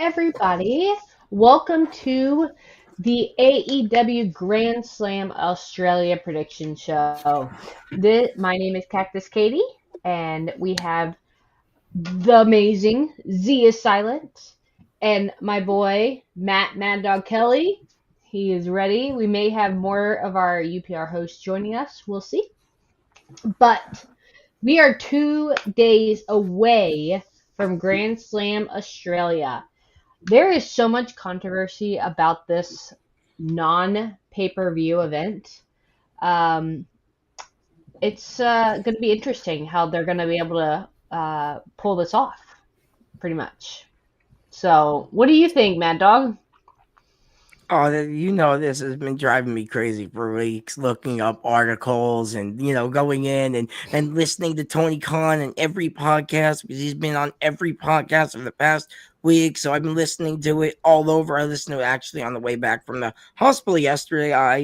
everybody. Welcome to the AEW Grand Slam Australia prediction show. My name is Cactus Caitie, and we have the amazing Z is Silent, and my boy Maddog Kelly. He is ready. We may have more of our UPR hosts joining us. We'll see. But we are 2 days away from Grand Slam Australia. There is so much controversy about this non-pay-per-view event. It's going to be interesting how they're going to be able to pull this off, pretty much. So, what do you think, Maddog? Oh, this has been driving me crazy for weeks, looking up articles and, going in and listening to Tony Khan and every podcast, because he's been on every podcast for the past week. So I've been listening to it all over. I listened to it actually on the way back from the hospital yesterday. I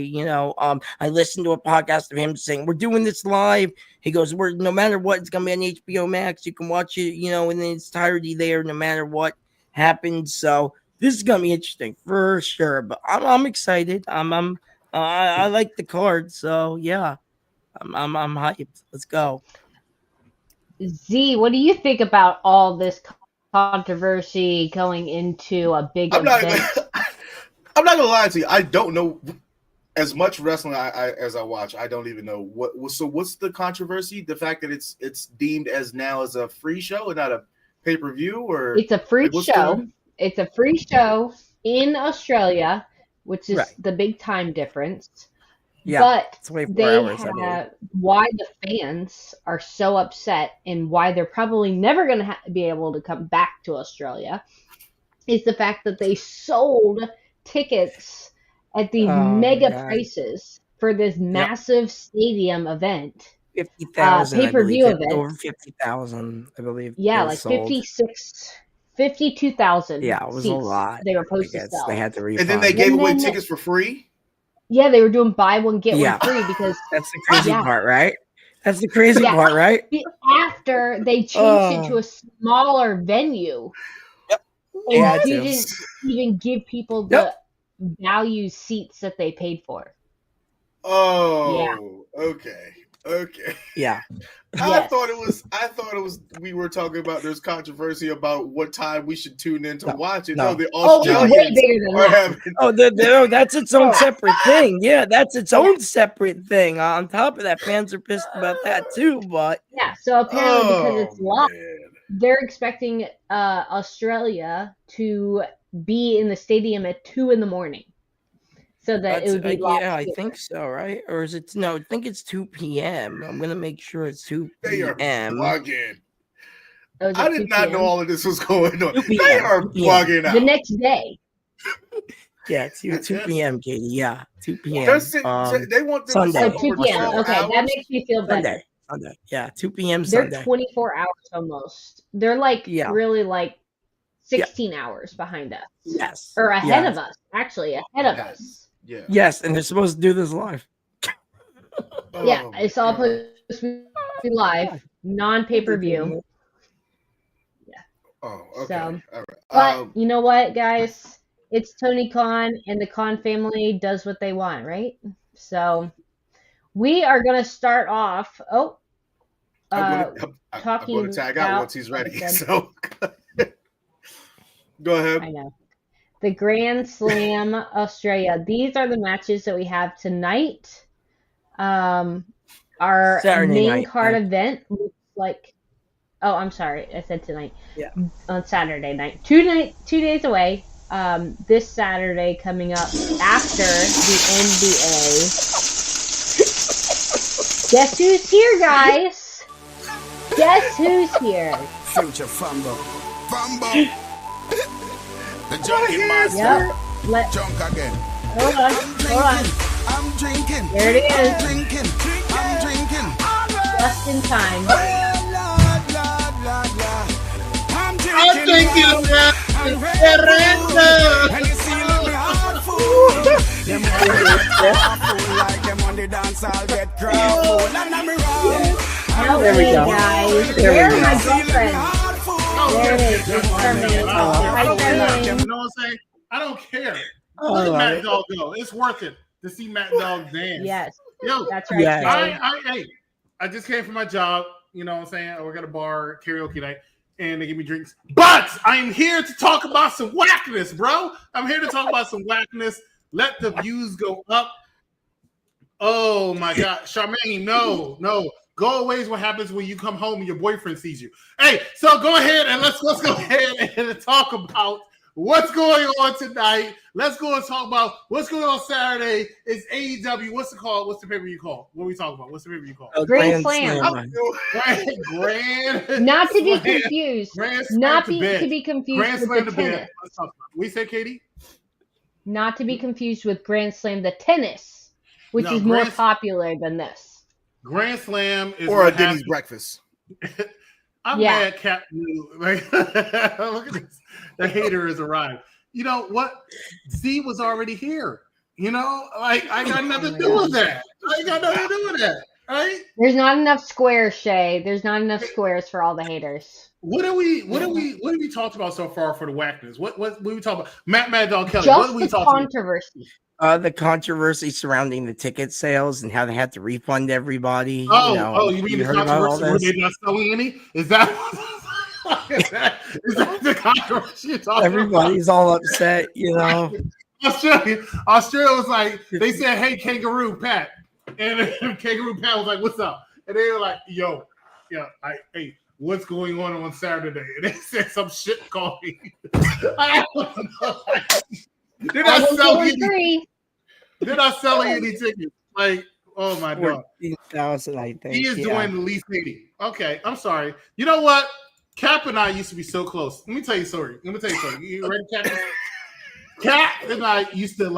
listened to a podcast of him saying, we're doing this live. He goes, no matter what, it's going to be on HBO Max. You can watch it, in its entirety there, no matter what happens. So this is gonna be interesting for sure, but I'm excited. I like the card, so yeah, I'm hyped. Let's go. Z, what do you think about all this controversy going into a big event? I'm not gonna lie to you. I don't know as much wrestling as I watch. I don't even know what's the controversy? The fact that it's deemed as now as a free show and not a pay-per-view, or it's a free show. It's a free show in Australia, which is the big time difference. Yeah, but it's 24 they hours, have why the fans are so upset and why they're probably never going to be able to come back to Australia is the fact that they sold tickets at these mega prices for this massive stadium event. 50,000 pay-per-view event. Over 50,000, I believe. Yeah, like sold. 52,000. Yeah, it was seats a lot. they were supposed to sell. They had to refund. And then they gave away tickets for free? Yeah, they were doing buy one, get one free because that's the crazy part, right? That's the crazy part, right? After they changed it to a smaller venue. Yep. And didn't even give people the value seats that they paid for. Oh, okay. Yeah. I thought it was we were talking about there's controversy about what time we should tune in to watch it. No, the Australians are having that's its own separate thing. Yeah, that's its own separate thing. On top of that, fans are pissed about that too, but so apparently because it's live, they're expecting Australia to be in the stadium at 2 a.m. So that it would be I think so, right? Or is it? No, I think it's 2 p.m. I'm gonna make sure it's 2 p.m. I did not know all of this was going on. They are bugging out. The next day. Yeah, 2 p.m. Katie. Yeah, 2 p.m. They want them Sunday. 2 p.m. Okay, that makes me feel better. Sunday. Yeah, 2 p.m. They're Sunday. 24 hours almost. They're really like 16 hours behind us. Yes. Or ahead of us. Actually, ahead of us. Yeah. Yes, and they're supposed to do this live. It's all supposed to be live, non-pay-per-view. Yeah. Oh, okay. So, all right. But you know what, guys? It's Tony Khan, and the Khan family does what they want, right? So we are going to start off. I'm going to tag out once he's ready. So go ahead. I know. The Grand Slam Australia. These are the matches that we have tonight. Our Saturday main night, card event looks like. Oh, I'm sorry. I said tonight. Yeah. On Saturday night. 2 days away. This Saturday coming up after the NBA. Guess who's here, guys? Guess who's here? Future Fumble. The junkie master. Drunk again. Hold on. I'm drinking. There it is. I'm drinking. Just in time. I'm drinking. And you see me hard food. Them like them on the dance, I'll get crowd. And I'm wrong. There we go. Guys. Where are my girlfriends? Oh, There it is. It's Charmaine. Hi, Charmaine. You know what I'm saying? I don't care. Look at Matt Dog go. It's worth it to see Matt Dog dance. Yes. Yo, That's right. Yes. I just came from my job. You know what I'm saying? I work at a bar, karaoke night, and they give me drinks. But I'm here to talk about some whackness, bro. I'm here to talk about some whackness. Let the views go up. Oh my God, Charmaine, no. Go away is what happens when you come home and your boyfriend sees you. Hey, so go ahead and let's go ahead and talk about what's going on tonight. Let's go and talk about what's going on Saturday. It's AEW. What's it called? What's the pay-per-view called? What are we talking about? What's the pay-per-view called? Grand Slam. Grand. Not to be confused. Not to be confused Grand with Slam the to bed. tennis. Let's talk about it. We said, Katie? Not to be confused with Grand Slam the tennis, which is more popular than this. Grand Slam is or a Denny's breakfast. I'm mad Cap knew. Like, look at this. The hater has arrived. You know what? Z was already here. You know, like I got nothing to do with that. I ain't got nothing to do with that. Right? There's not enough squares, Shay. There's not enough squares for all the haters. What have we talked about so far for the whackness? What we talking about? Maddog Kelly. Just what are we talking controversy. The controversy surrounding the ticket sales and how they had to refund everybody. You mean the controversy where they're not selling any? Is that the controversy you're talking Everybody's about? all upset, you know. Australia was like, they said, "Hey, Kangaroo Pat," and Kangaroo Pat was like, "What's up?" And they were like, "Yo, hey, what's going on Saturday?" And they said some shit called me. I don't know. They're not selling any tickets. Like, oh my God. 14,000, I think. He is doing the least 80. Okay, I'm sorry. You know what? Cap and I used to be so close. Let me tell you a story. You ready, Cap? Cap and I used to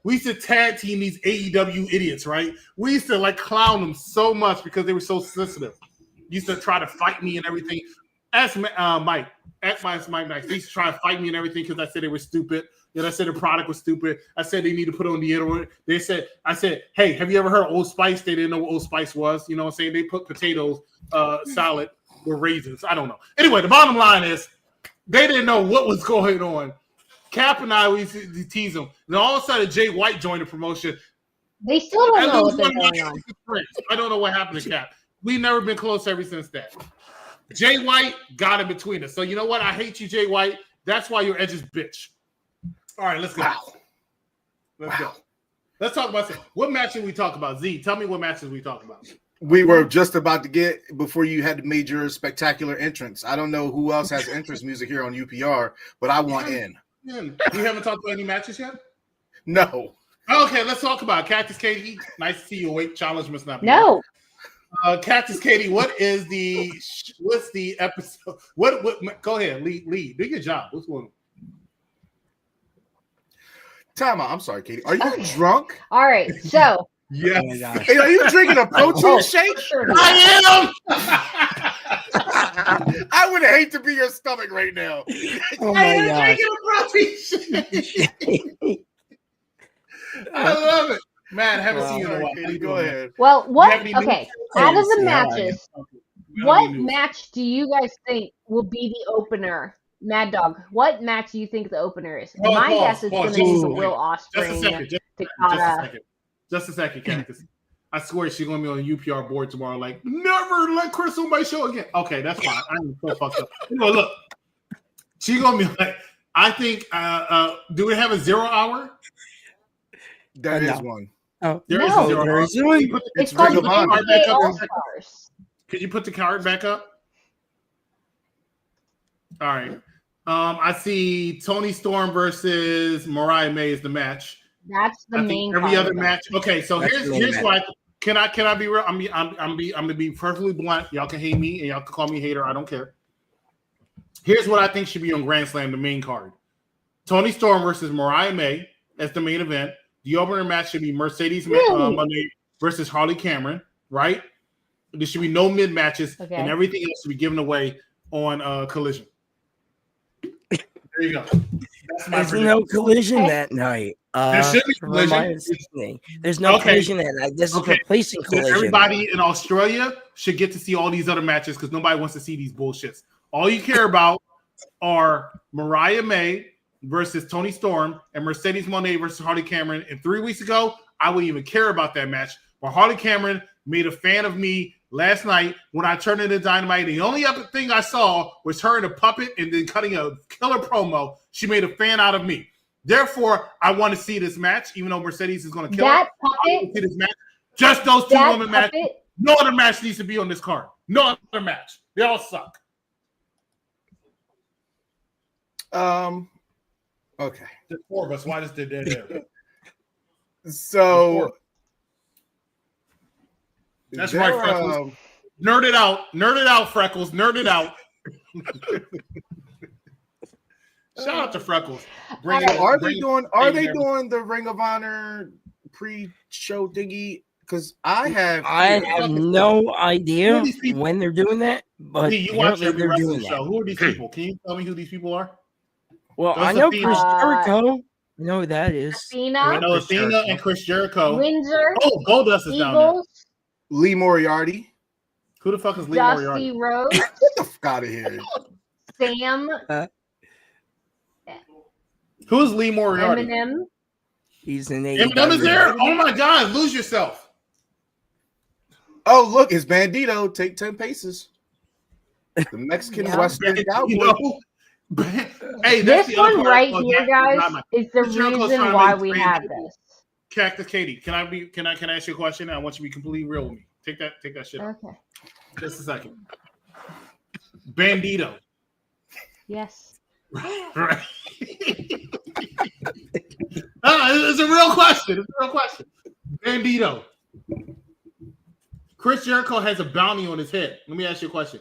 we used to tag team these AEW idiots, right? We used to clown them so much because they were so sensitive. Used to try to fight me and everything. Ask Mike. Ask Mike Nice. They used to try to fight me and everything because I said they were stupid. And I said the product was stupid. I said they need to put on deodorant. I said, hey, have you ever heard of Old Spice? They didn't know what Old Spice was. You know what I'm saying? They put potatoes salad with raisins. I don't know. Anyway, the bottom line is they didn't know what was going on. Cap and I, we used to tease them. And all of a sudden, Jay White joined the promotion. They still don't know what's going on. I don't know what happened to Cap. We've never been close ever since that. Jay White got in between us. So you know what? I hate you, Jay White. That's why you're Edge's bitch. All right, let's go. Let's go. Let's talk about what matches we talk about. Z, tell me what matches we talk about. We were just about to get before you had the major spectacular entrance. I don't know who else has entrance music here on UPR, but I want in. You haven't talked about any matches yet? No. Okay, let's talk about Cactus Caitie. Nice to see you awake. Challenge must not be. No. Cactus Caitie, what's the episode? What? Go ahead, lead. Do your job. What's going on? Time out. I'm sorry, Katie. Are you drunk? All right. So. Yes. Oh, hey, are you drinking a protein shake? I am. I would hate to be your stomach right now. Oh my God. Drinking a protein shake. I love it. Man, I haven't seen you in a while. Katie, go ahead. Well, okay. Out of the matches, what match do you guys think will be the opener? Mad Dog, what match do you think the opener is? My guess is going to be the Will Ospreay. Just a second, Cactus. I swear she's going to be on the UPR board tomorrow. Like, never let Chris on my show again. Okay, that's fine. I'm so fucked up. Look, she's going to be like, I think, do we have a 0 hour? There is one. Oh, there is a 0 hour. It's called the NBA All-Stars. Could you put the card back up? All right. I see Toni Storm versus Mariah May is the match. That's the main. Every other match. Okay, so here's why. Can I be real? I'm gonna be perfectly blunt. Y'all can hate me and y'all can call me a hater. I don't care. Here's what I think should be on Grand Slam, the main card. Toni Storm versus Mariah May as the main event. The opener match should be Mercedes Monday versus Harley Cameron, right? There should be no mid matches, and everything else should be given away on Collision. There you go. There's no collision that night. There should be collision. There's no collision that night. This is replacing collision. Everybody in Australia should get to see all these other matches because nobody wants to see these bullshits. All you care about are Mariah May versus Toni Storm and Mercedes Moné versus Harley Cameron. And 3 weeks ago, I wouldn't even care about that match. But Harley Cameron made a fan of me last night when I turned into Dynamite. The only other thing I saw was her in a puppet and then cutting a killer promo. She made a fan out of me. Therefore, I want to see this match, even though Mercedes is going to kill her. I want to see this match. Just those two women matches. No other match needs to be on this card. No other match. They all suck. Okay. There's 4 of us. Why just did that? So that's right, Freckles. Nerd it out, Freckles. Nerd it out. Shout out to Freckles. Are they doing the Ring of Honor pre-show thingy? Because I have no idea when they're doing that. But you watch every wrestling show. Who are these people? Can you tell me who these people are? Well, I know Chris Jericho. You know who that is. Athena. I know Athena and Chris Jericho. Windsor. Oh, Goldust is down there. Lee Moriarty. Who the fuck is Lee Dusty Moriarty? Rhodes. Get the fuck out of here. Sam. Who's Lee Moriarty? Eminem. He's an Eminem is there? Oh my God, lose yourself. Oh, look, it's Bandito. Take 10 paces. The Mexican Western cowboy. Hey, this one right here, guys, is the reason why we have this. Cactus Caitie, can I ask you a question? I want you to be completely real with me. Take that shit out. Okay. Just a second. Bandito. Yes. Right. It's a real question. Bandito. Chris Jericho has a bounty on his head. Let me ask you a question.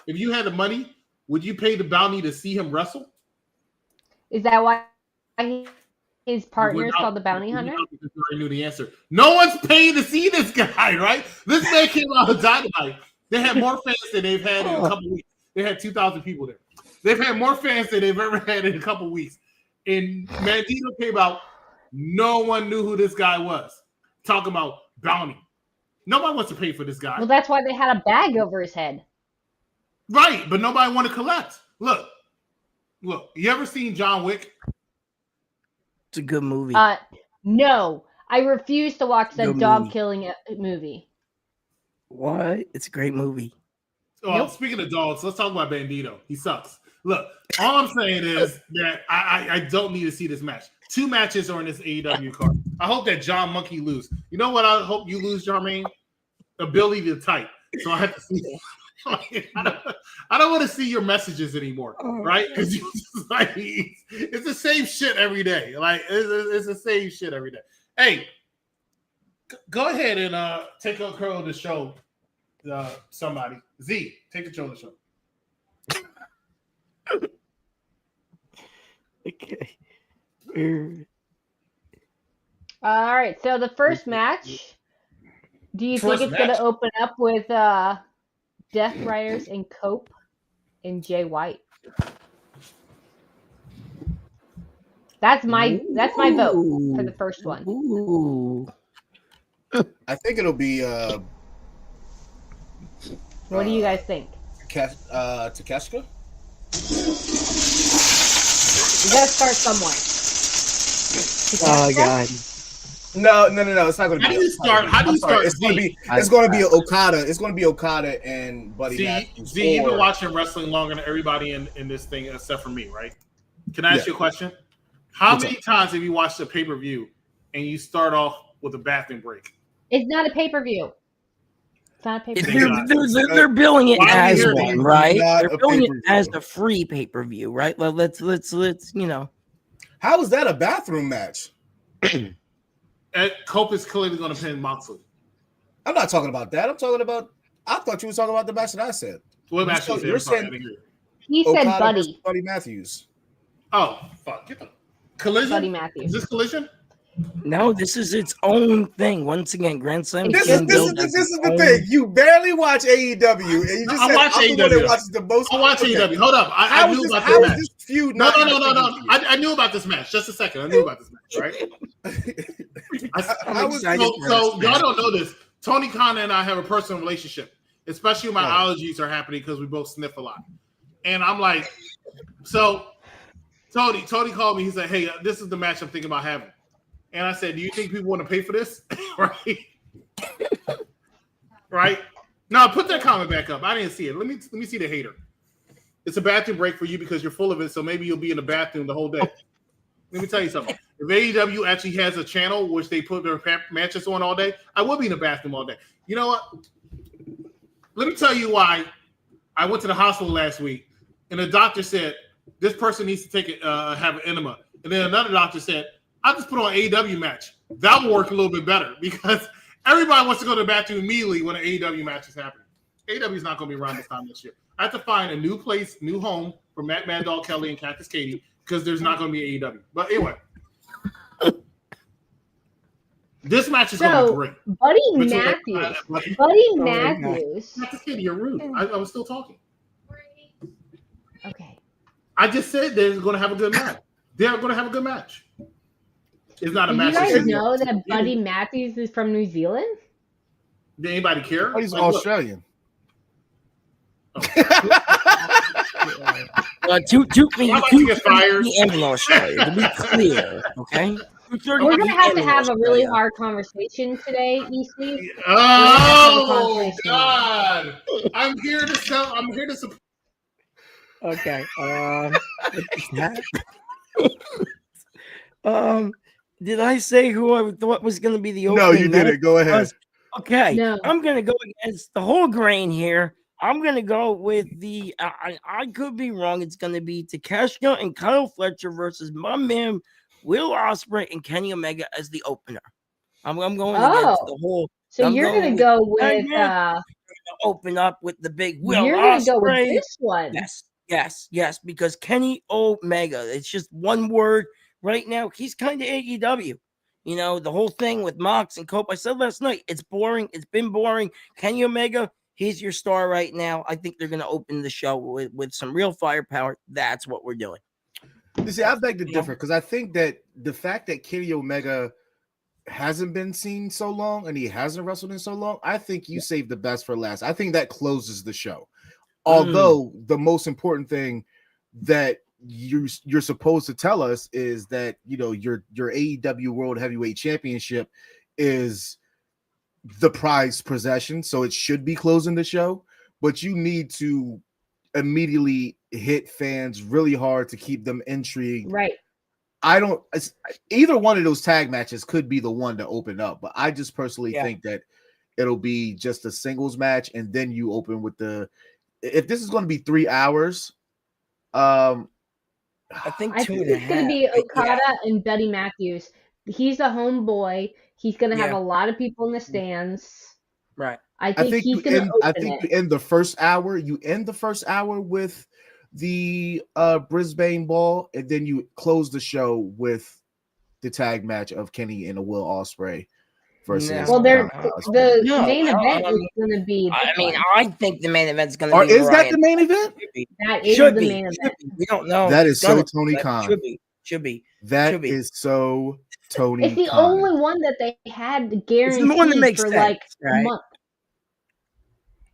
If you had the money, would you pay the bounty to see him wrestle? Is that why his partner is called the Bounty Hunter? Because I already knew the answer. No one's paying to see this guy, right? This man came out of Dynamite. They had more fans than they've had in a couple weeks. They had 2,000 people there. They've had more fans than they've ever had in a couple weeks. And Bandito came out. No one knew who this guy was. Talking about bounty. Nobody wants to pay for this guy. Well, that's why they had a bag over his head. Right, but nobody want to collect. Look. You ever seen John Wick? It's a good movie. No. I refuse to watch that dog killing movie. What? It's a great movie. Well, Speaking of dogs, let's talk about Bandito. He sucks. Look, all I'm saying is that I don't need to see this match. 2 matches are in this AEW card. I hope that John Monkey lose. You know what I hope you lose, Jermaine? Ability to type. So I have to see it. I don't want to see your messages anymore, right? Because it's the same shit every day. Like it's the same shit every day. Hey, go ahead and take control of the show. Somebody, Z, take control of the show. Okay. All right. So the first match. Do you think it's going to open up with Death Riders and Cope and Jay White? That's my vote for the first one. Ooh. I think it'll be What do you guys think? Takeshita? You gotta start somewhere. Oh God. No. It's not going to be. How do you start? It's going to be Okada. It's going to be Okada and Buddy Matthews. You've been watching wrestling longer than everybody in this thing except for me, right? Can I ask you a question? How many times have you watched a pay-per-view and you start off with a bathroom break? It's not a pay-per-view. It's not a pay-per-view. They're billing it as one, right? They're billing it as a free pay-per-view, right? Well, let's How is that a bathroom match? Cope is clearly going to pin Moxley. I'm not talking about that. I thought you were talking about the match that I said. What match you You're saying? He said Buddy. Buddy Matthews. Oh, fuck. Get the Collision? Buddy Matthews. Is this Collision? No, this is its own thing. Once again, Grand Slam. This is the thing. You barely watch AEW, and you just watch AEW. Watches the most. I watch AEW. Hold up. I knew about this match. Feud no. I knew about this match. Just a second. I knew about this match, right? So y'all don't know this. Tony Khan and I have a personal relationship, especially when my allergies are happening because we both sniff a lot. And I'm like, so Tony called me. He said, hey, this is the match I'm thinking about having. And I said, do you think people want to pay for this? Right? Right? No, put that comment back up. I didn't see it. Let me see the hater. It's a bathroom break for you because you're full of it, so maybe you'll be in the bathroom the whole day. Let me tell you something. If AEW actually has a channel which they put their matches on all day, I will be in the bathroom all day. You know what? Let me tell you why I went to the hospital last week, and the doctor said, this person needs to take it, have an enema. And then another doctor said, I'll just put on an AEW match. That will work a little bit better because everybody wants to go to the bathroom immediately when an AEW match is happening. AEW is not going to be around this time this year. I have to find a new place, new home for Maddog Kelly and Cactus Caitie because there's not going to be AEW. But anyway, this match is going to be great. Buddy Matthews. Cactus Caitie, you're rude. I was still talking. Okay. I just said they're going to have a good match. They're going to have a good match. It's not a match. You guys know that Buddy Matthews is from New Zealand? Did anybody care? Oh, he's Australian. Two get fired. in Australia, to be clear, okay? We're going to have a really hard conversation today, EC. Oh, God. I'm here to support. Okay. Did I say who I thought was going to be the opening? No, you didn't. Go ahead. Okay. No. I'm going to go against the whole grain here. I'm going to go with the, I could be wrong. It's going to be Takeshita and Kyle Fletcher versus my man, Will Ospreay and Kenny Omega as the opener. I'm going against the whole. So you're going to go with. Open up with the big Will You're going to go with this one. Yes, because Kenny Omega, it's just one word right now. He's kind of AEW. You know, the whole thing with Mox and Cope. I said last night, it's boring. It's been boring. Kenny Omega, he's your star right now. I think they're going to open the show with some real firepower. That's what we're doing. You see, I beg to differ because I think that the fact that Kenny Omega hasn't been seen so long and he hasn't wrestled in so long, I think you saved the best for last. I think that closes the show. Although the most important thing that you're supposed to tell us is that, you know, your AEW World Heavyweight Championship is the prized possession, so it should be closing the show, but you need to immediately hit fans really hard to keep them intrigued. Right. Either one of those tag matches could be the one to open up, but I just personally think that it'll be just a singles match, and then you open with if this is going to be 3 hours, I think it's going to be Okada and Buddy Matthews. He's a homeboy. He's going to have a lot of people in the stands. Right. I think he's going to open it. You end the first hour. You end the first hour with the Brisbane Brawl, and then you close the show with the tag match of Kenny and Will Ospreay versus. Well, the main event is going to be. I think the main event is going to be. Is that the main event? That is the main event. We don't know. That is so Tony Khan. Should be. That is so Tony. It's the only one that they had guaranteed for like a month.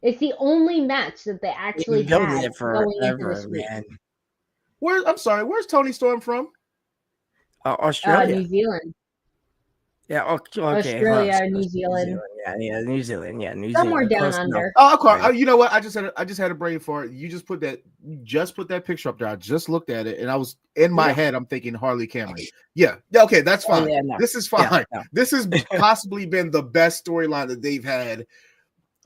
It's the only match that they actually had it forever, man. Where's Toni Storm from? Australia. New Zealand. Yeah, okay. Australia, New Zealand. New Zealand. Somewhere down under. Oh, okay. You know what? I just had a brain fart. You just put that picture up there. I just looked at it, and I was in my head. I'm thinking Harley Cameron. Yeah. Okay, that's fine. This is fine. This has possibly been the best storyline that they've had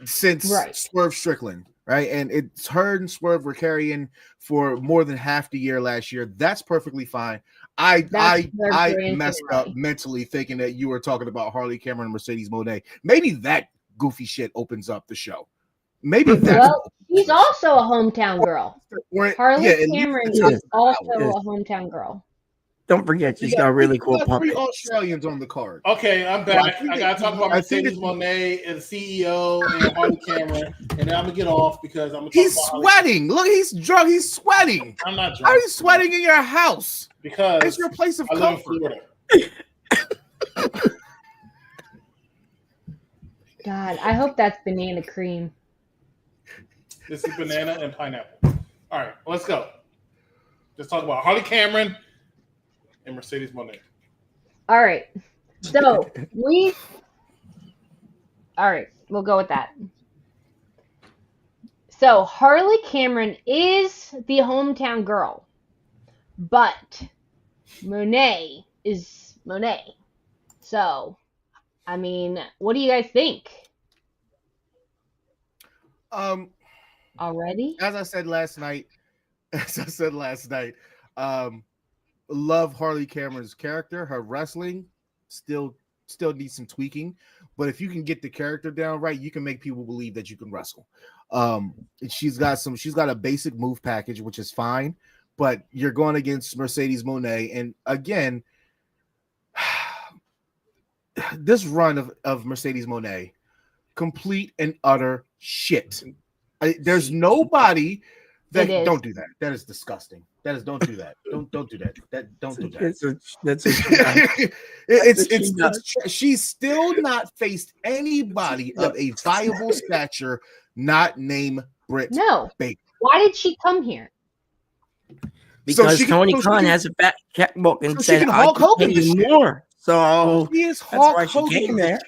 since Swerve Strickland, right? And it's her and Swerve were carrying for more than half the year last year. That's perfectly fine. I messed up mentally thinking that you were talking about Harley Cameron and Mercedes Moné. Maybe that goofy shit opens up the show. Maybe she's also a hometown girl. Harley Cameron is also a hometown girl. Don't forget, she's got a really cool puppet. 3 Australians on the card. Okay, I'm back. I got to talk about Mercedes Moné and the CEO and Harley Cameron, and then I'm going to get off because I'm going to He's sweating. Look, he's drunk. He's sweating. I'm not drunk. How are you sweating in your house? Because it's your place of comfort. God, I hope that's banana cream. This is banana and pineapple. All right, let's go. Let's talk about Harley Cameron and Mercedes Moné. All right. So all right, we'll go with that. So Harley Cameron is the hometown girl, but Monet is Monet. So, I mean, what do you guys think? Already? As I said last night, love Harley Cameron's character. Her wrestling still needs some tweaking, but if you can get the character down right, you can make people believe that you can wrestle. She's got a basic move package, which is fine, but you're going against Mercedes Moné, and again, this run of Mercedes Moné, complete and utter shit. There's nobody that don't do that. That is disgusting. Don't do that. Don't do that. Don't do that. It's she's still not faced anybody of a viable stature, not named Britt Baker. Why did she come here? Because Tony Khan has a back checkbook and said I can pay you more. So she is Hulk Hogan there.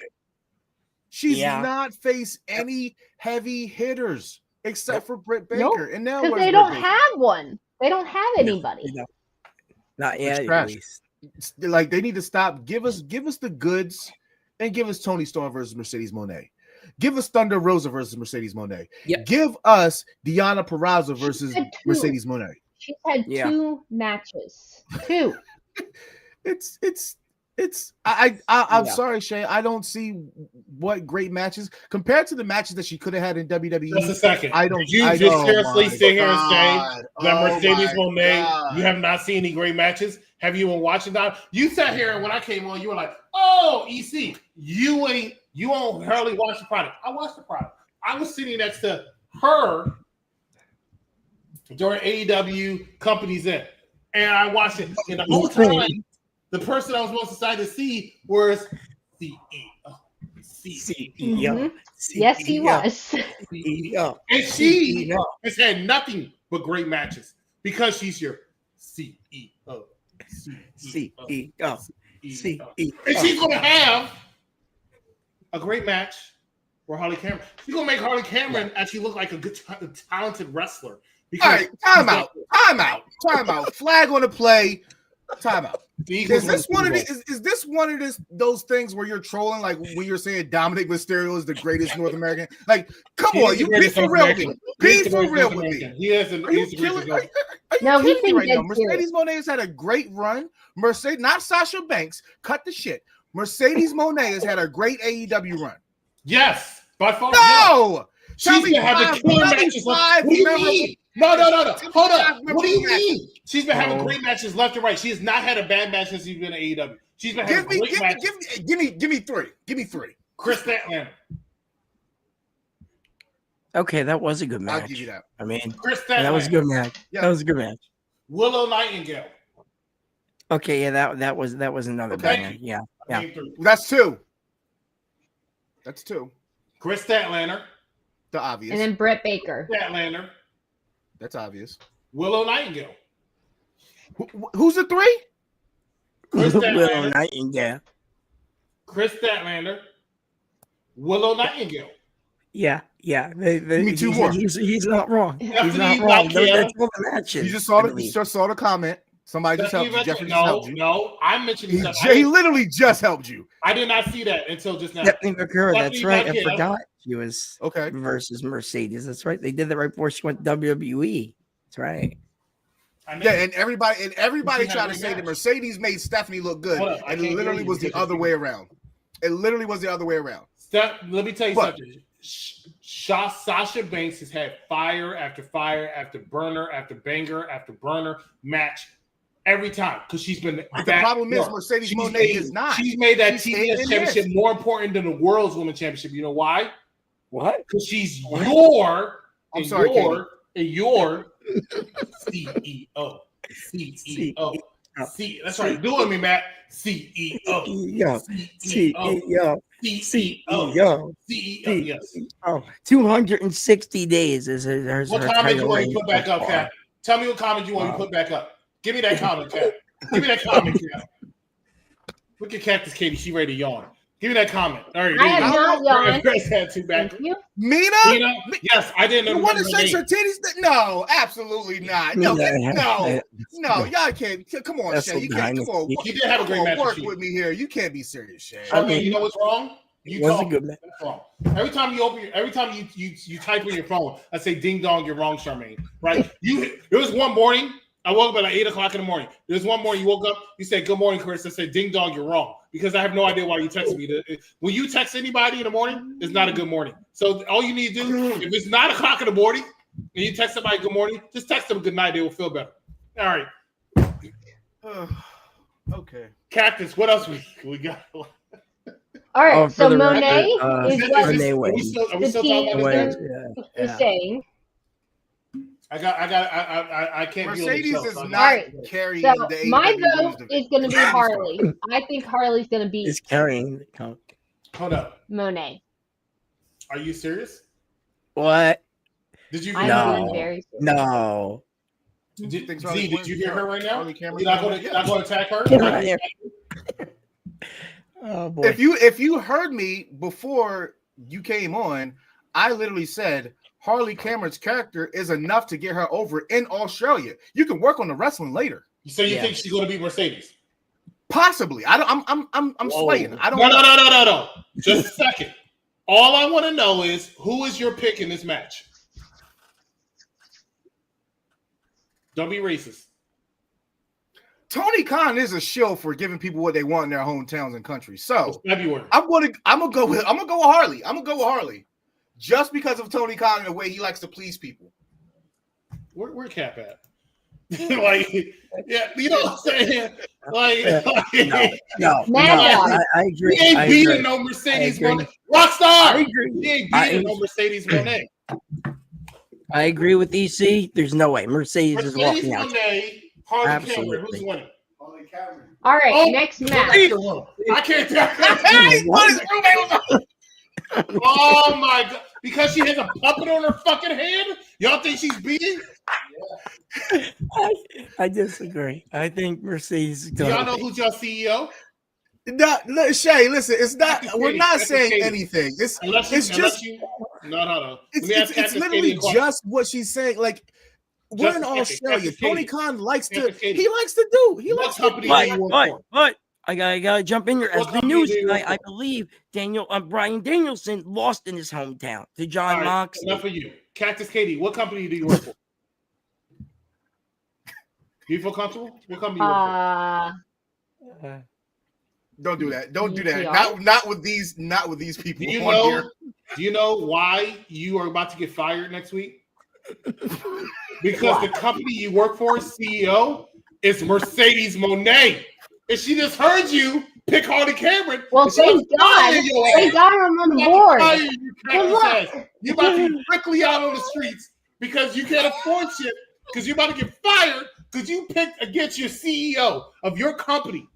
She's not faced any heavy hitters except for Britt Baker. Nope, and now because they don't have one. They don't have anybody. No. Not yet, at least. Like, they need to stop. Give us the goods and give us Toni Storm versus Mercedes Moné. Give us Thunder Rosa versus Mercedes Moné. Yep. Give us Deonna Purrazzo versus Mercedes Moné. She's had 2 matches. 2. I'm sorry, Shay. I don't see what great matches compared to the matches that she could have had in WWE. Just a second. Seriously sit here and say that Mercedes Moné, you have not seen any great matches? Have you been watching that? You sat here and when I came on, you were like, "Oh, EC, you won't hardly watch the product." I watched the product. I was sitting next to her during AEW Companies In, and I watched it. And the whole time, the person I was most excited to see was CEO. Mm-hmm. Yes, he was. CEO. And she has had nothing but great matches because she's your CEO. CEO. And she's going to have a great match for Harley Cameron. She's going to make Harley Cameron actually look like a good, talented wrestler. All right, time out. Flag on the play. Time out. Is this one of those things where you're trolling, like when you're saying Dominic Mysterio is the greatest North American? Like, come on, you be for real with me. Be for real with me. Are you killing me right now? Mercedes Moné has had a great run. Not Sasha Banks. Cut the shit. Mercedes Moné has had a great AEW run. Yes, by far. No. She's been having killer matches. What do you mean? No. Hold up. What do you mean? She's been having great matches left and right. She has not had a bad match since she's been in AEW. She's been having great matches. Give me three. Give me 3. Chris Statlander. Okay, that was a good match. I'll give you that. I mean, Chris Statlander. That was a good match. Yeah. That was a good match. Willow Nightingale. Okay, yeah, that was another banger. Yeah. That's 2. Chris Statlander. The obvious. And then Britt Baker. Statlander. That's obvious. Willow Nightingale. Who's the 3? Chris Willow Nightingale. Chris Statlander. Willow Nightingale. Yeah. Give me 2 more. He's not wrong. He's not wrong. That's all the matches. You just saw the comment. Somebody just helped you. Jeffrey just helped you. No, I mentioned it. He literally just helped you. I did not see that until just now. Stephanie McCurry, that's right. I forgot she was versus Mercedes. That's right. They did that right before she went to WWE. That's right. And everybody tried to say that Mercedes made Stephanie look good, and it literally was the other way around. Let me tell you something. Sasha Banks has had fire after fire after burner after banger after burner match every time because she's been. The problem is Mercedes Moné is not. She's made that TBS Championship more important than the World's Women's Championship. You know why? What? Because she's your CEO. That's right. Do it with me, Matt. CEO. CEO. Yes. 260 days is her. What comment you want to put back up, Cap? Tell me what comment you want to put back up. Give me that comment, Cap. Give me that comment, Cap. Look at Cactus Caitie. She ready to yawn. Give me that comment. All right. I have not yawned. Grace had two back. Thank you. Mina? Yes, I didn't know. You want to shake her titties? No, absolutely not. No, y'all can't. Come on, Shay. You can't. Come on. You did have a great match. Work with me here. You can't be serious, Shay. Okay, you know what's wrong? You was a good match. That's wrong. Every time you type on your phone, I say ding dong, you're wrong, Charmaine. Right? There was one morning, I woke up at 8 o'clock in the morning. There's one morning you woke up, you said, good morning, Chris. I said, ding dong, you're wrong. Because I have no idea why you texted me. When you text anybody in the morning, it's not a good morning. So all you need to do, if it's 9 o'clock in the morning and you text somebody good morning, just text them good night. They will feel better. All right. Okay. Cactus, what else we got? All right, so Monet is what are we still talking about this? saying. I can't. Mercedes is not carrying the AEW. My vote is going to be Harley. I think Harley's going to be. Is carrying the count. Hold up, Monet. Are you serious? What? Did you? No. Did you hear her right now? You're not going to attack her. Oh boy. If you heard me before you came on, I literally said Harley Cameron's character is enough to get her over in Australia. You can work on the wrestling later. So you think she's going to be Mercedes? Possibly. I'm swaying. I don't. No. Just a second. All I want to know is who is your pick in this match? Don't be racist. Tony Khan is a shill for giving people what they want in their hometowns and countries. So February. I'm gonna go with Harley. I'm gonna go with Harley. Just because of Tony Khan and the way he likes to please people. Where Cap at? Like, yeah, you know what I'm saying? No. I agree. He ain't beating no Mercedes Monet. Rockstar! I agree. He ain't beating no Mercedes Monet. I agree with EC. There's no way. Mercedes is walking out. Monet, Harley Cameron, who's winning? Harley Cameron. All right, next match. I can't tell. Oh my God. Because she has a puppet on her fucking hand? Y'all think she's beating? I disagree. I think Mercedes is Do y'all know who's your CEO? No, Shay, listen, it's not. We're not saying anything. It's literally just what she's saying. Like, we're in Australia. Tony Khan likes to. He likes to do. He likes to. What? I gotta jump in here as the news guy. I believe Brian Danielson lost in his hometown to John Moxley. Enough for you, Cactus Caitie. What company do you work for? Do you feel comfortable? What company do you work for? Don't do that. Don't do that. Not with these. Not with these people. Do you know why you are about to get fired next week? Because the company you work for, CEO, is Mercedes Monet. And she just heard you pick Harley Cameron. Well, thank God. Thank God I'm on the board. You're about to be prickly out on the streets because you can't afford shit because you're about to get fired because you picked against your CEO of your company.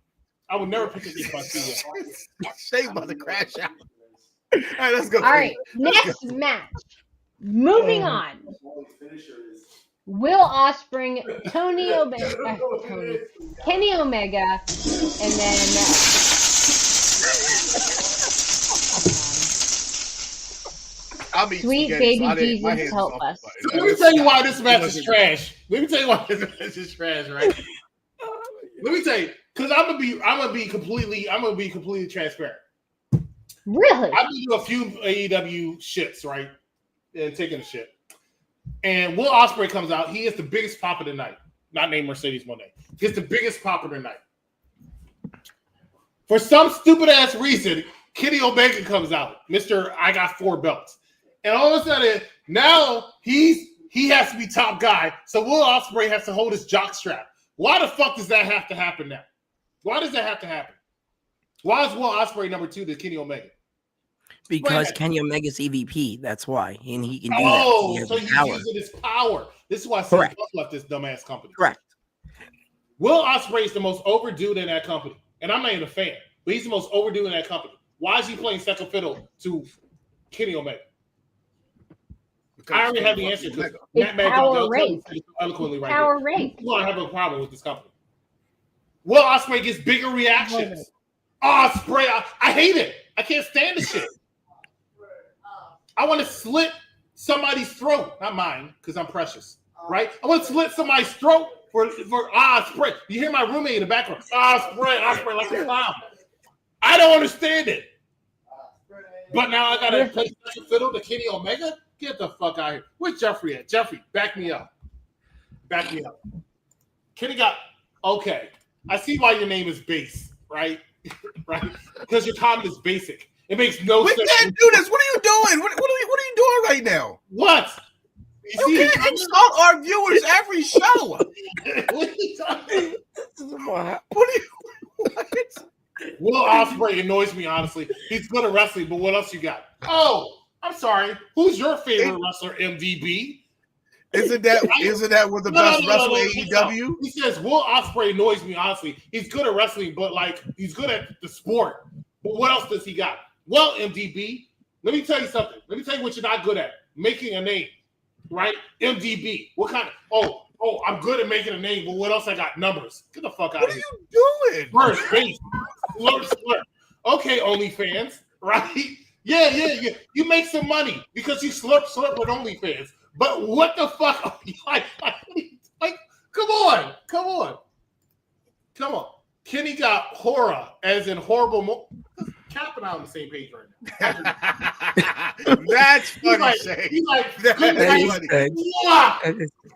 I would never pick against my CEO. Shay's about to crash out. All right, let's go. All right, next match. Moving on. Will Ospreay, Kenny Omega, and then sweet baby Jesus help us. Let me tell you why this match is trash. Right? Let me tell you, because I'm gonna be completely transparent. Really? I've been to a few AEW shits, right? And taking a shit. And Will Ospreay comes out. He is the biggest pop of the night. Not named Mercedes Monet. He's the biggest pop of the night. For some stupid ass reason, Kenny Omega comes out. Mr. I got 4 belts. And all of a sudden, now he has to be top guy. So Will Ospreay has to hold his jock strap. Why the fuck does that have to happen now? Why does that have to happen? Why is Will Ospreay number 2 to Kenny Omega? Because Kenny Omega's EVP, that's why, and he can do that. Oh, so he's using his power. This is why CM Punk left this dumbass company. Correct. Will Ospreay is the most overdue in that company, and I'm not even a fan, but he's the most overdue in that company. Why is he playing second fiddle to Kenny Omega? I already have the answer to it. It's power rank. Eloquently right Power here. rank. You don't have a problem with this company. Will Ospreay gets bigger reactions. Ospreay, I hate it. I can't stand this shit. I want to slit somebody's throat, not mine, because I'm precious, right? I want to slit somebody's throat for Ospreay. You hear my roommate in the background, Ospreay, like a clown. I don't understand it. But now I gotta play second fiddle to Kenny Omega. Get the fuck out of here. Where's Jeffrey at? Jeffrey, back me up. Back me up. Kenny got okay. I see why your name is Base, right? Right? Because your comment is basic. It makes no sense. We can't do this. What are you doing? What are you doing right now? What? You can't insult our viewers every show. What are you talking about? What? Will Ospreay annoys me, honestly. He's good at wrestling, but what else you got? Oh, I'm sorry. Who's your favorite wrestler, MDB? Isn't that what the best wrestler AEW? He says Will Ospreay annoys me, honestly. He's good at wrestling, but like he's good at the sport. But what else does he got? Well, MDB, let me tell you something. Let me tell you what you're not good at. Making a name, right? MDB. What kind of I'm good at making a name, but what else I got? Numbers. Get the fuck out of here. What are you doing? First base. Slurp. Okay, OnlyFans, right? Yeah. You make some money because you slurp with OnlyFans. But what the fuck are you like? Come on. Kenny got horror, as in horrible. Cap and I on the same page right now. That's funny. He's like, good night.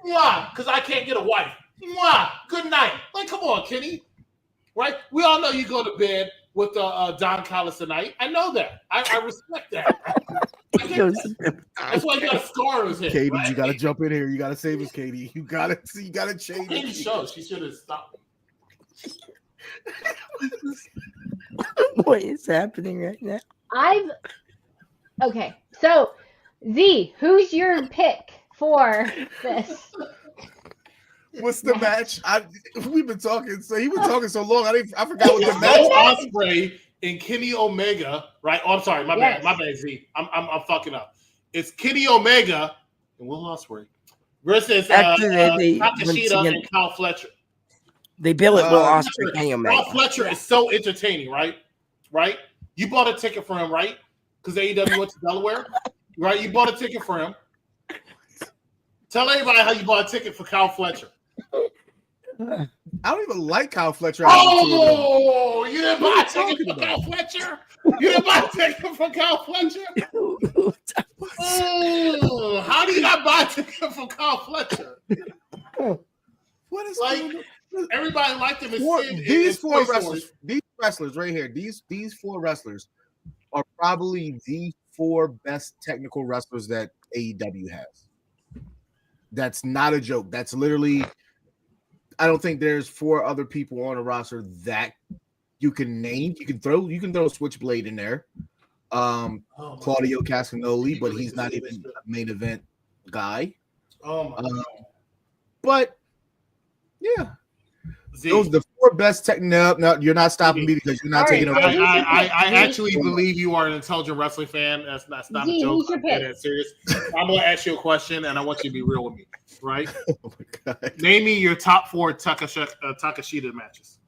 Mwah, because I can't get a wife. Mwah, good night. Like, come on, Kenny. Right? We all know you go to bed with Don Callis tonight. I know that. I respect that. That's why you got a scar on his head. Katie, right? you gotta jump in here. You gotta save us, Katie. You gotta change Katie shows she should have stopped. What is happening right now? Okay. So, Z, who's your pick for this? What's the match? We've been talking. So he was talking so long. I forgot what the match. Ospreay and Kenny Omega, right? Oh, I'm sorry, my bad, Z. I'm fucking up. It's Kenny Omega and Will Ospreay versus Takeshita and Kyle Fletcher. They bill it Will Ospreay, Kenny Omega. Kyle Fletcher is so entertaining, right? Right? You bought a ticket for him, right? Because AEW went to Delaware, right? You bought a ticket for him. Tell everybody how you bought a ticket for Kyle Fletcher. I don't even like Kyle Fletcher. Oh, you didn't buy a ticket for Kyle Fletcher? You didn't buy a ticket for Kyle Fletcher? How do you not buy a ticket for Kyle Fletcher? What is like? Everybody liked him. These four wrestlers right here. These four wrestlers are probably the four best technical wrestlers that AEW has. That's not a joke. That's literally. I don't think there's four other people on a roster that you can name. You can throw Switchblade in there. Claudio Castagnoli, but he's not even a main event guy. But yeah. Those are the four best No, you're not stopping me because you're not taking. I actually believe you are an intelligent wrestling fan. That's not a joke. I'm dead serious. I'm gonna ask you a question, and I want you to be real with me, right? Oh my God. Name me your top four Takeshita matches.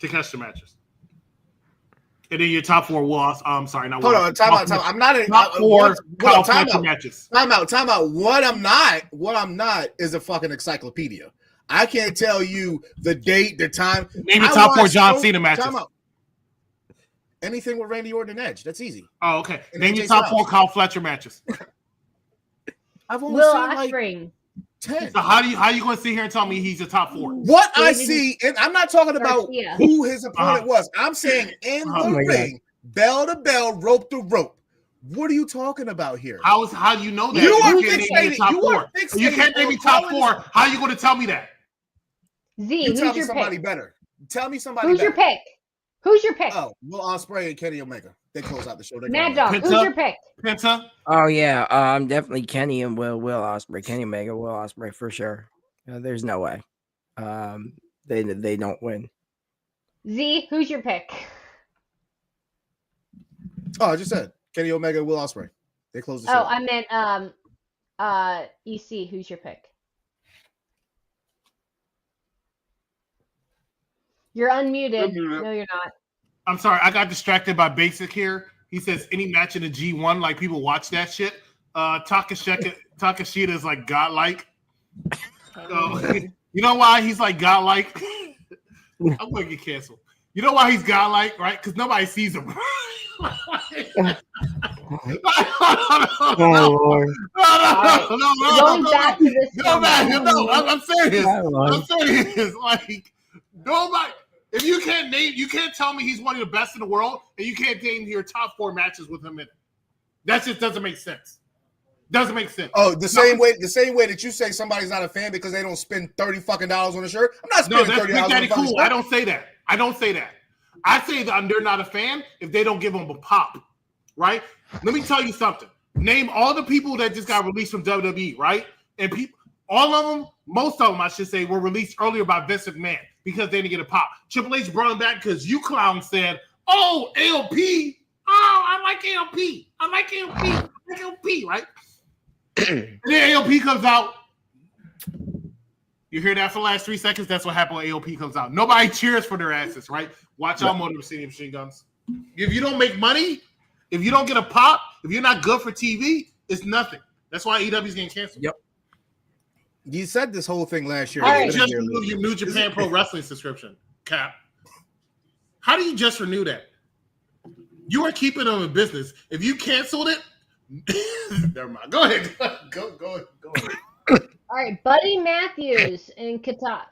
Takeshita matches. And then your top four was. I'm sorry, not. Hold on, time out. I'm not in top four Kyle Fletcher matches. Time out. What I'm not is a fucking encyclopedia. I can't tell you the date, the time. Maybe top four John Cena matches. Anything with Randy Orton and Edge. That's easy. Oh, okay. Name your top four Kyle Fletcher matches. I've only seen like 10. So how you going to sit here and tell me he's a top four? What I see, and I'm not talking about who his opponent was. I'm saying in the ring, bell to bell, rope to rope. What are you talking about here? How do you know that? You can't name me top four. How are you going to tell me that? Z, tell me somebody better. Tell me somebody better. Who's your pick? Oh, Will Ospreay and Kenny Omega. They close out the show. Maddog, who's your pick? Penta? Oh, yeah. Definitely Kenny and Will Ospreay. Kenny Omega, Will Ospreay for sure. There's no way. They don't win. Z, who's your pick? Oh, I just said Kenny Omega, Will Ospreay. They closed the show. Oh, I meant EC, who's your pick? You're unmuted. No, you're not. I'm sorry, I got distracted by Basic here. He says any match in the G1, like people watch that shit. Takeshita is like godlike. So, you know why he's like godlike? I'm gonna get canceled. You know why he's godlike, right? Because nobody sees him. No. Going back to this. No, I'm serious. I'm serious. Like nobody. If you can't tell me he's one of the best in the world, and you can't name your top 4 matches with him in it. That just doesn't make sense. Doesn't make sense. Oh, the same way that you say somebody's not a fan because they don't spend $30 on a shirt. I'm not spending $30 on a fucking shirt. I don't say that. I say that they're not a fan if they don't give them a pop, right? Let me tell you something. Name all the people that just got released from WWE, right? And all of them, most of them, I should say, were released earlier by Vince McMahon because they didn't get a pop. Triple H brought them back because you clowns said, "Oh, ALP. Oh, I like ALP. I like ALP, right?" And then ALP comes out. You hear that for the last 3 seconds? That's what happened when ALP comes out. Nobody cheers for their asses, right? Watch out, Motor City Machine Guns. If you don't make money, if you don't get a pop, if you're not good for TV, it's nothing. That's why AEW's getting canceled. Yep. You said this whole thing last year. All right. Just renew your New Japan Pro Wrestling subscription, Cap. How do you just renew that? You are keeping them in business. If you canceled it, never mind. Go ahead. Go ahead. All right, Buddy Matthews and Kata.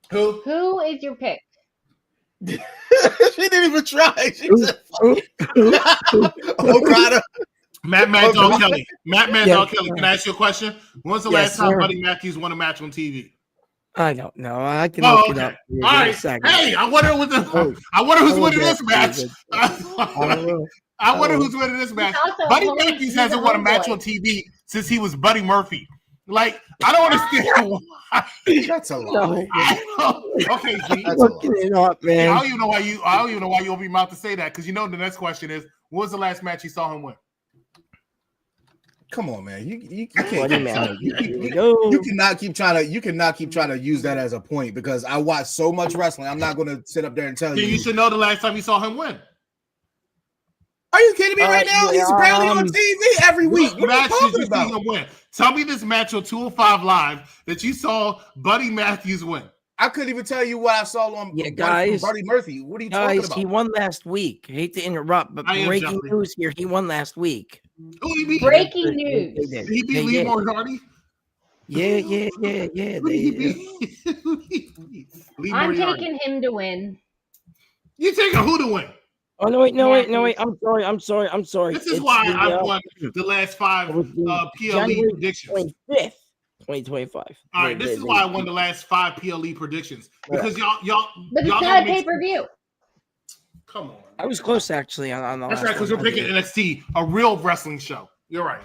Who is your pick? She didn't even try. She said, Okada. Maddog Kelly. Maddog Kelly. Can I ask you a question? When's the last time Buddy Matthews won a match on TV? I don't know. I can look it up. All right. Hey, I wonder who's winning this match. I wonder who's winning this match. Buddy Matthews hasn't won a match on TV since he was Buddy Murphy. Like, I don't understand why. That's a lie. Okay, G. Looking it up, man. I don't even know why you open your mouth to say that, because you know the next question is, when was the last match you saw him win? Come on, man. You can't. You cannot keep trying to use that as a point because I watch so much wrestling. I'm not going to sit up there and tell you. You should know the last time you saw him win. Are you kidding me right now? He's apparently on TV every week. What are you talking about? Win? Tell me this match on 205 Live that you saw Buddy Matthews win. I couldn't even tell you what I saw on Buddy Murphy. What are you talking about? He won last week. I hate to interrupt, but breaking news here. He won last week. Breaking news. Did he beat Lee Moriarty? Yeah. I'm taking him to win. You taking who to win? Oh no wait! I'm sorry. This is why I won the last 5 PLE predictions. 25th, 2025. All right, this is why I won the last 5 PLE predictions because y'all. But it's not a pay-per-view. Come on. I was close actually on the. That's right, because we're picking NXT, a real wrestling show. You're right.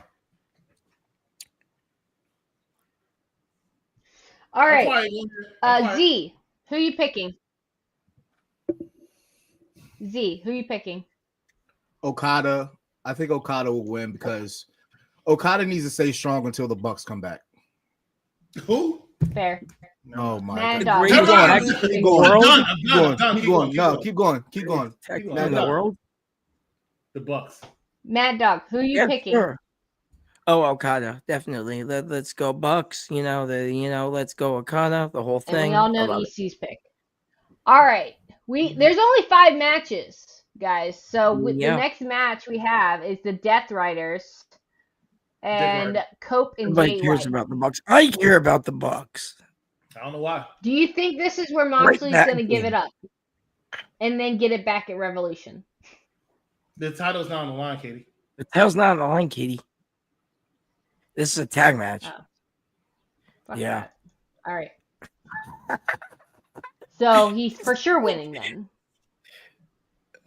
All right, Z, who are you picking? Z, who are you picking? Okada. I think Okada will win because Okada needs to stay strong until the Bucks come back. Who? Fair. Oh my God. Keep going. The world. The Bucks. Maddog, who are you picking? Sure. Oh, Okada, definitely. Let's go Bucks. Let's go Okada. The whole thing. And we all know EC's pick. All right. There's only 5 matches, guys. So the next match we have is the Death Riders and Cope and Nobody cares about the Bucks. I care about the Bucks. I don't know why. Do you think this is where Moxley's going to give it up and then get it back at Revolution? The title's not on the line, Katie. The title's not on the line, Katie. This is a tag match. Yeah. All right. So he's for sure winning then.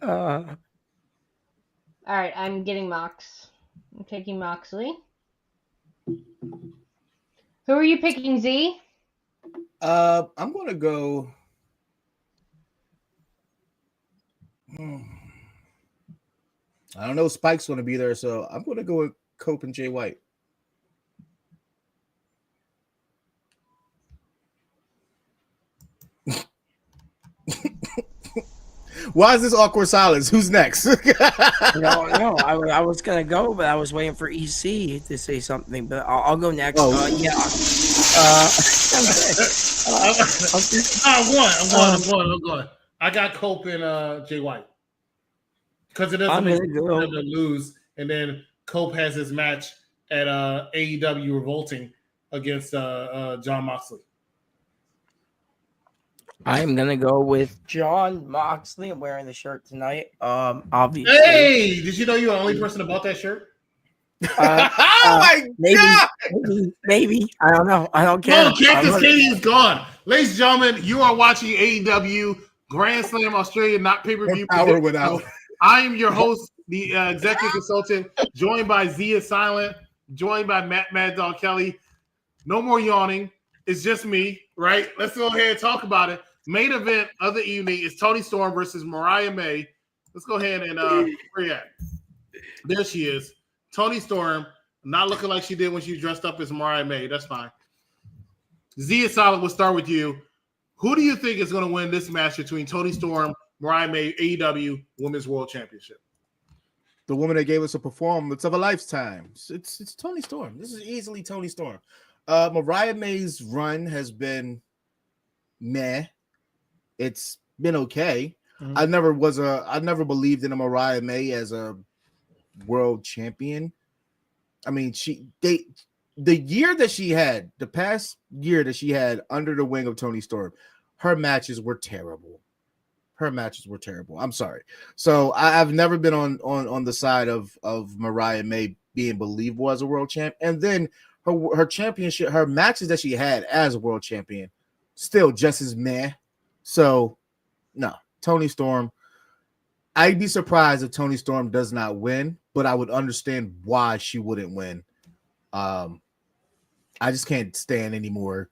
All right, I'm getting Mox. I'm taking Moxley. Who are you picking, Z? I'm gonna go. I don't know. Spike's gonna be there, so I'm gonna go with Cope and Jay White. Why is this awkward silence? Who's next? No, I was gonna go, but I was waiting for EC to say something. But I'll go next. Oh. I'm going. I got Cope and Jay White because it doesn't make sense for them to lose, and then Cope has his match at AEW Revolting against John Moxley. I'm gonna go with John Moxley. I'm wearing the shirt tonight. Obviously. Hey, did you know you're the only person that bought that shirt? Maybe. I don't know. I don't care. Oh, Cactus Caitie is gone. Ladies and gentlemen, you are watching AEW Grand Slam Australia, not pay-per-view. Power went out. I am your host, the executive consultant, joined by Zia Silent, joined by Maddog Kelly. No more yawning. It's just me, right? Let's go ahead and talk about it. Main event of the evening is Toni Storm versus Mariah May. Let's go ahead and where you at? There she is. Toni Storm, not looking like she did when she dressed up as Mariah May. That's fine. Zia Solid, we'll start with you. Who do you think is going to win this match between Toni Storm, Mariah May, AEW Women's World Championship? The woman that gave us a performance of a lifetime. It's Toni Storm. This is easily Toni Storm. Mariah May's run has been meh. It's been okay. Mm-hmm. I never believed in a Mariah May as a world champion. I mean, the past year that she had under the wing of Toni Storm, her matches were terrible. I'm sorry. So I've never been on the side of Mariah May being believable as a world champ. And then her championship, her matches that she had as a world champion, still just as meh. So no, Toni Storm. I'd be surprised if Toni Storm does not win, but I would understand why she wouldn't win. I just can't stand any more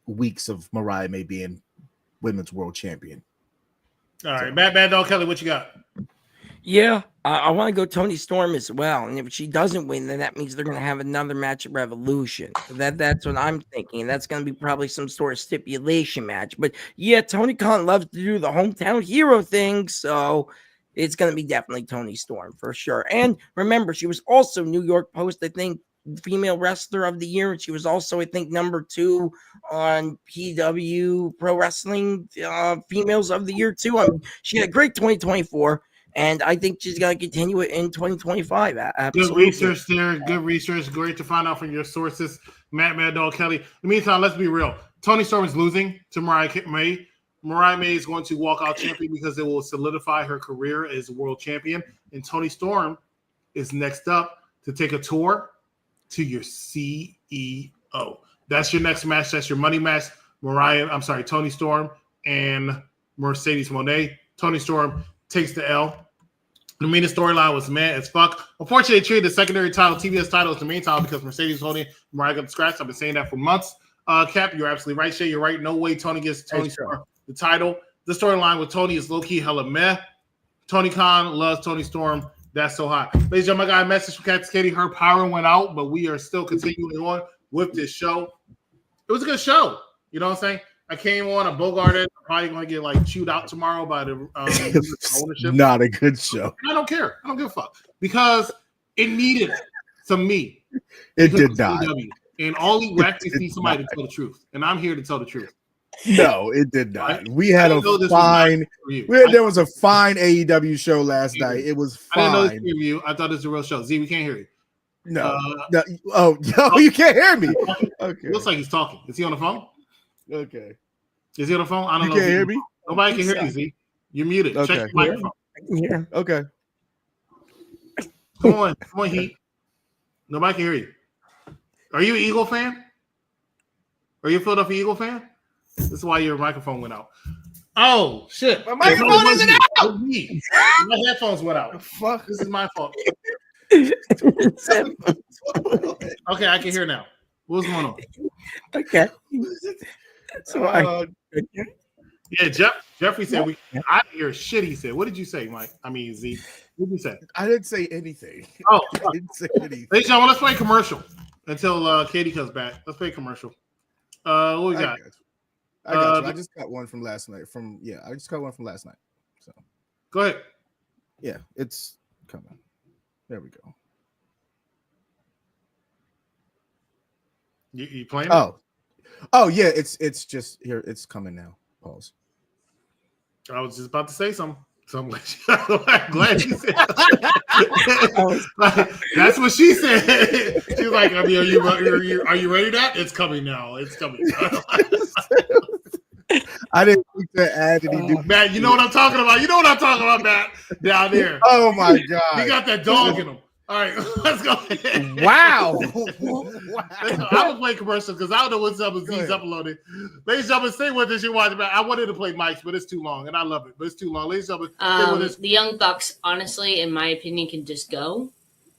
weeks of Mariah May being women's world champion. All right, Maddog Kelly, what you got? Yeah, I want to go Toni Storm as well. And if she doesn't win, then that means they're going to have another match at Revolution. That's what I'm thinking. That's going to be probably some sort of stipulation match. But yeah, Tony Khan loves to do the hometown hero thing, so it's going to be definitely Toni Storm for sure. And remember, she was also New York Post, I think, female wrestler of the year. And she was also, I think, number 2 on PW Pro Wrestling females of the year too. I mean, she had a great 2024. And I think she's going to continue it in 2025. Absolutely. Good research there. Good research. Great to find out from your sources, Maddog Kelly. In the meantime, let's be real. Toni Storm is losing to Mariah May. Mariah May is going to walk out champion because it will solidify her career as world champion. And Toni Storm is next up to take a tour to your CEO. That's your next match. That's your money match. Toni Storm and Mercedes Moné. Toni Storm takes the L. The main storyline was mad as fuck. Unfortunately, they treated the secondary title, TBS title, as the main title because Mercedes was holding Mariah got the scratch. I've been saying that for months. Cap, you're absolutely right. Shay, you're right. No way Toni gets Toni Storm the title. The storyline with Toni is low-key hella meh. Tony Khan loves Toni Storm. That's so hot. Ladies and gentlemen, I got a message from Cactus Caitie. Her power went out, but we are still continuing on with this show. It was a good show. You know what I'm saying? I came on a Bogarted. I'm probably going to get chewed out tomorrow by the ownership. Not a good show. I don't care. I don't give a fuck because it needed some meat. It did not. And all we actually see somebody to tell the truth, and I'm here to tell the truth. No, it did not. We had there was a fine AEW show last night. It was fine. I didn't know this for you. I thought it was a real show. Z, we can't hear you. No. You can't hear me. Okay. Looks like he's talking. Is he on the phone? Okay. Is he on the phone? I don't know. You can't hear me? Nobody can hear you, Z. You're muted. Okay. Check your microphone. Yeah. Okay. Come on, Heat. Nobody can hear you. Are you an Eagle fan? Are you a Philadelphia Eagle fan? This is why your microphone went out. Oh, shit. My microphone isn't out. My headphones went out. Fuck. This is my fault. Okay, I can hear now. What's going on? Okay. So Yeah, Jeffrey said I didn't hear shit. He said, "What did you say, Mike? I mean, Z. What did you say?" I didn't say anything. Oh, I didn't say anything. ladies and gentlemen, let's play commercial until Katie comes back. Let's play commercial. What we got? I got you. I just got one from last night. I just got one from last night. So go ahead. Yeah, it's coming. There we go. You playing? Oh yeah, it's just here. It's coming now. Pause. I was just about to say something. So I'm glad you said that. That's what she said. She's like, I mean, are you ready now? It's coming now. It's coming. I didn't think to add any. Matt, you know what I'm talking about. You know what I'm talking about, Matt, down there. Oh my God. He got that dog in him. All right, let's go. Wow. I'm gonna play commercials because I don't know what's up with Z's uploaded. Ladies and gentlemen, stay with us. You're watching. I wanted to play Mike's, but it's too long, and I love it, but it's too long. Ladies and gentlemen, stay with us. The Young Bucks, honestly, in my opinion, can just go,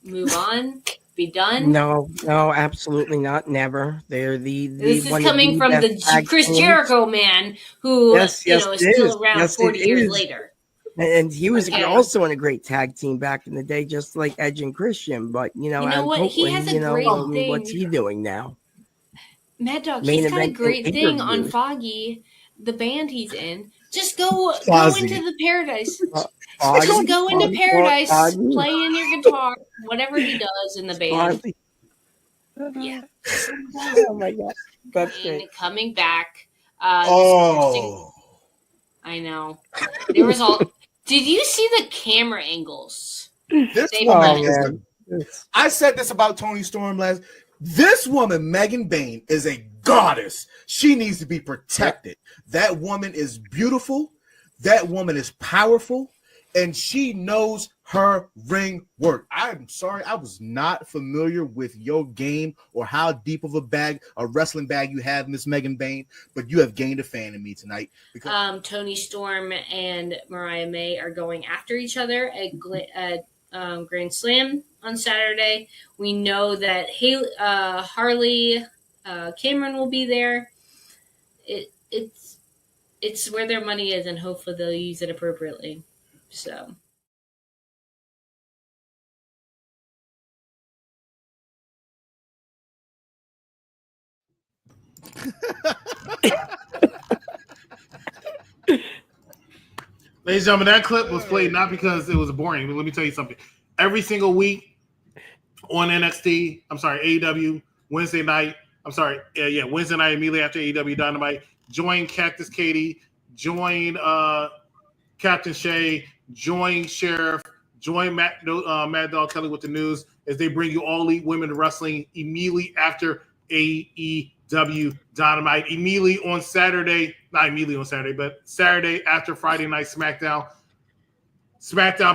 move on, be done. No, absolutely not. Never. They're the this is coming from the Chris Jericho man, who is still around 40 years later. And he was also in a great tag team back in the day, just like Edge and Christian. But you know what? He has a great thing. What's he doing now? Maddog, he's got a great thing on Foggy, the band he's in. Just go into the Paradise. Just go into Paradise, play in your guitar, whatever he does in the band. Yeah. Oh my God, that's great. Coming back. I know. There was all. Did you see the camera angles? I said this about Toni Storm last. This woman, Megan Bain, is a goddess. She needs to be protected. That woman is beautiful. That woman is powerful. And she knows her ring work. I'm sorry, I was not familiar with your game or how deep of a wrestling bag you have, Miss Megan Bain, but you have gained a fan in me tonight. Because Toni Storm and Mariah May are going after each other at Grand Slam on Saturday. We know that Harley Cameron will be there. It's where their money is, and hopefully they'll use it appropriately. So. Ladies and gentlemen, that clip was played not because it was boring, but let me tell you something. Every single week on AEW, Wednesday night, Wednesday night immediately after AEW Dynamite, join Cactus Caitie, join Captain Shay, join Sheriff, join Maddog Kelly with the news as they bring you all Elite Women Wrestling immediately after AEW Dynamite, immediately on Saturday, not immediately on Saturday, but Saturday after Friday Night SmackDown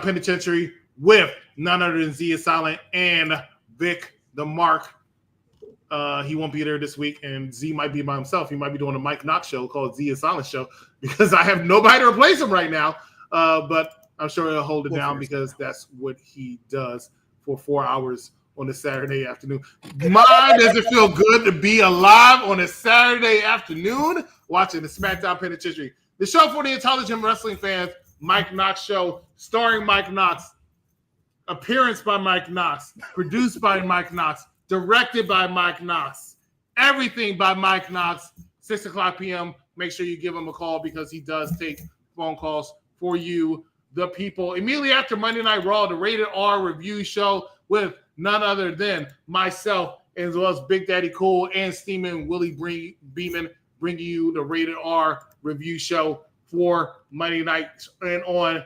Penitentiary with none other than Zia Silent and Vic the Mark. He won't be there this week, and Z might be by himself. He might be doing a Mike Knox show called Zia Silent Show because I have nobody to replace him right now. But I'm sure he'll hold it down because that's what he does for 4 hours on a Saturday afternoon. Does it feel good to be alive on a Saturday afternoon watching the SmackDown Penitentiary? The show for the intelligent wrestling fans, Mike Knox Show, starring Mike Knox, appearance by Mike Knox, produced by Mike Knox, directed by Mike Knox, everything by Mike Knox, 6 o'clock p.m. Make sure you give him a call because he does take phone calls for you, the people. Immediately after Monday Night Raw, the Rated R review show with none other than myself, as well as Big Daddy Cool and Steeman Willie Beeman, bringing you the Rated R review show for Monday night. And on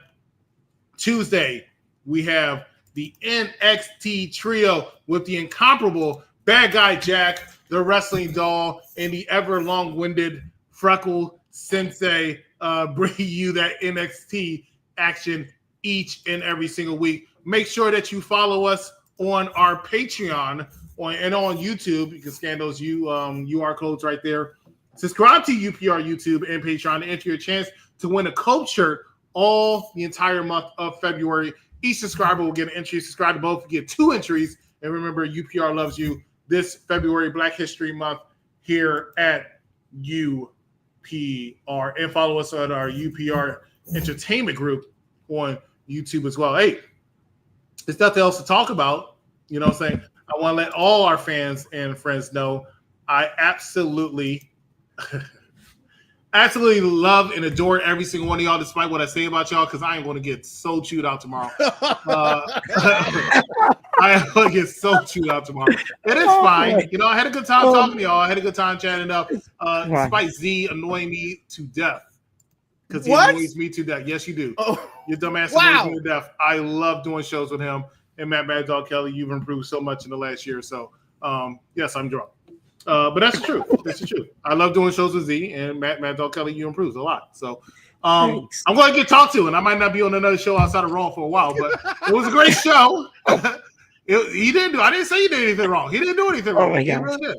Tuesday, we have the NXT trio with the incomparable Bad Guy Jack, the Wrestling Doll, and the ever long-winded Freckle Sensei, bringing you that NXT action each and every single week. Make sure that you follow us on our Patreon and on YouTube. You can scan those UR codes right there. Subscribe to UPR YouTube and Patreon to enter your chance to win a Cope shirt all the entire month of February. Each subscriber will get an entry. Subscribe to both, you get 2 entries. And remember, UPR loves you this February Black History Month here at UPR. and follow us on our UPR Entertainment group on YouTube as well. Hey, there's nothing else to talk about. You know what I'm saying? I want to let all our fans and friends know I absolutely love and adore every single one of y'all, despite what I say about y'all, because I am going to get so chewed out tomorrow. I am going to get so chewed out tomorrow. It is fine. You know, I had a good time talking to y'all. I had a good time chatting up, despite Z annoying me to death. Because he annoys me to death. Yes, you do. Your dumbass annoys me to death. I love doing shows with him. And Maddog Kelly, you've improved so much in the last year or so. Yes, I'm drunk. But that's the truth. That's the truth. I love doing shows with Z, and Maddog Kelly, you improved a lot. So I'm going to get talked to, and I might not be on another show outside of Raw for a while, but it was a great show. I didn't say he did anything wrong. He didn't do anything wrong. He really did.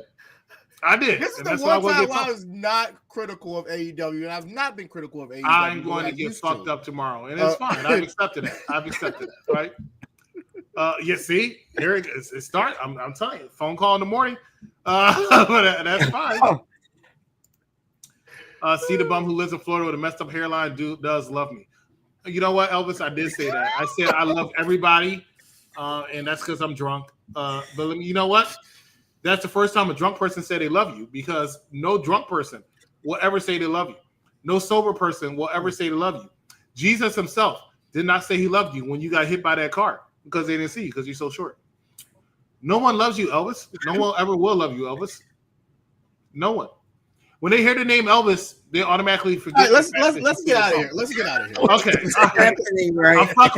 I did. This is the one time I was not critical of AEW, and I've not been critical of AEW. I'm going to get fucked up tomorrow, and it's fine. I've accepted that. Right? Yeah, see? Here it is. It starts. I'm telling you, phone call in the morning. But that's fine. See the bum who lives in Florida with a messed up hairline does love me. You know what, Elvis? I did say that. I said I love everybody, and that's because I'm drunk. But you know what? That's the first time a drunk person said they love you, because no drunk person will ever say they love you. No sober person will ever say they love you. Jesus himself did not say he loved you when you got hit by that car, because they didn't see you because you're so short. No one loves you, Elvis. No one ever will love you, Elvis. No one. When they hear the name Elvis, they automatically forget. Right, let's get out of here. Let's get out of here. Okay.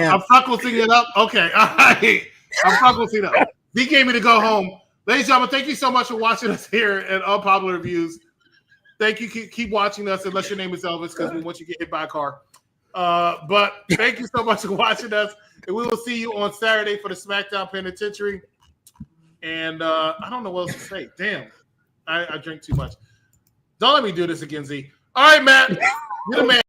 I'm freckling it up. Okay. All right. I'm freckling it up. He gave me to go home. Ladies and gentlemen, thank you so much for watching us here at Unpopular Reviews. Thank you. Keep watching us unless your name is Elvis, because we want you to get hit by a car. But thank you so much for watching us. And we will see you on Saturday for the SmackDown Penitentiary. And I don't know what else to say. Damn. I drink too much. Don't let me do this again, Z. All right, Matt. You're the man.